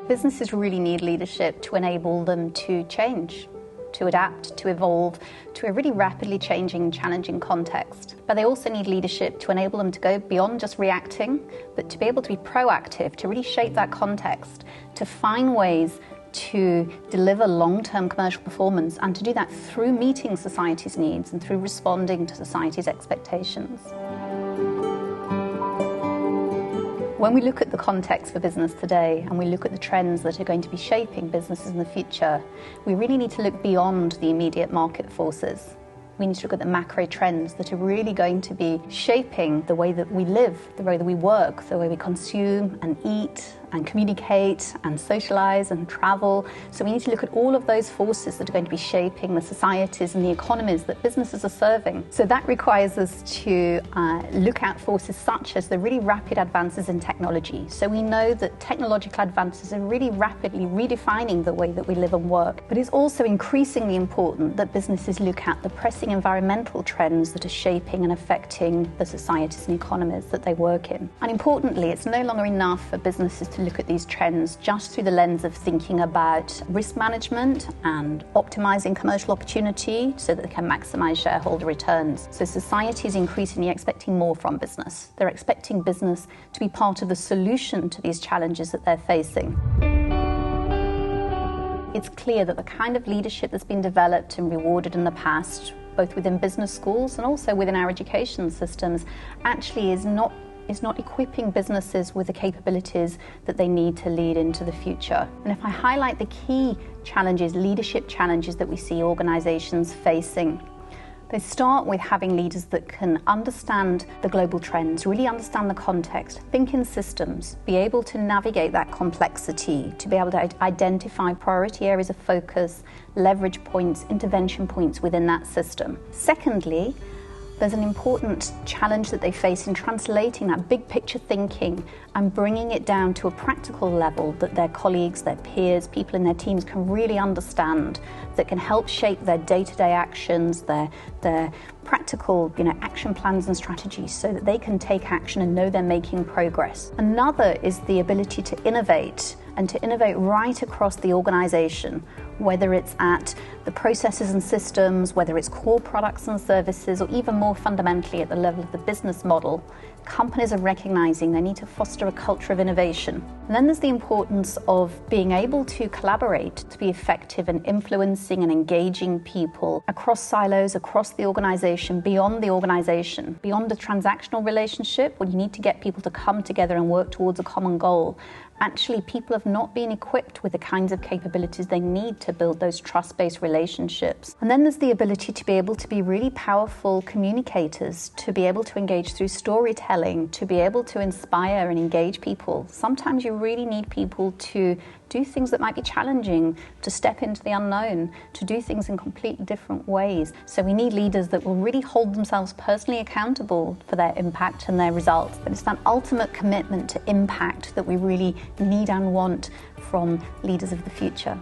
Businesses really need leadership to enable them to change, to adapt, to evolve to a really rapidly changing, challenging context. But they also need leadership to enable them to go beyond just reacting, but to be able to be proactive, to really shape that context, to find ways to deliver long-term commercial performance, and to do that through meeting society's needs and through responding to society's expectations. When we look at the context for business today and we look at the trends that are going to be shaping businesses in the future, we really need to look beyond the immediate market forces. We need to look at the macro trends that are really going to be shaping the way that we live, the way that we work, the way we consume and eat and communicate and socialize and travel. So we need to look at all of those forces that are going to be shaping the societies and the economies that businesses are serving. So that requires us to look at forces such as the really rapid advances in technology. So we know that technological advances are really rapidly redefining the way that we live and work. But it's also increasingly important that businesses look at the pressing environmental trends that are shaping and affecting the societies and economies that they work in. And importantly, it's no longer enough for businesses to look at these trends just through the lens of thinking about risk management and optimizing commercial opportunity so that they can maximize shareholder returns. So society is increasingly expecting more from business. They're expecting business to be part of the solution to these challenges that they're facing. It's clear that the kind of leadership that's been developed and rewarded in the past, both within business schools and also within our education systems, actually is not equipping businesses with the capabilities that they need to lead into the future. And if I highlight the key challenges, leadership challenges that we see organizations facing, they start with having leaders that can understand the global trends, really understand the context, think in systems, be able to navigate that complexity, to be able to identify priority areas of focus, leverage points, intervention points within that system. Secondly, there's an important challenge that they face in translating that big picture thinking and bringing it down to a practical level that their colleagues, their peers, people in their teams can really understand, that can help shape their day-to-day actions, their practical action plans and strategies so that they can take action and know they're making progress. Another is the ability to innovate, and to innovate right across the organization, whether it's at the processes and systems, whether it's core products and services, or even more fundamentally at the level of the business model. Companies are recognizing they need to foster a culture of innovation. And then there's the importance of being able to collaborate to be effective in influencing and engaging people across silos, across the organization, beyond the transactional relationship, when you need to get people to come together and work towards a common goal. Actually, people have not been equipped with the kinds of capabilities they need to build those trust-based relationships. And then there's the ability to be able to be really powerful communicators, to be able to engage through storytelling, to be able to inspire and engage people. Sometimes you really need people to do things that might be challenging, to step into the unknown, to do things in completely different ways. So we need leaders that will really hold themselves personally accountable for their impact and their results. But it's that ultimate commitment to impact that we really need and want from leaders of the future.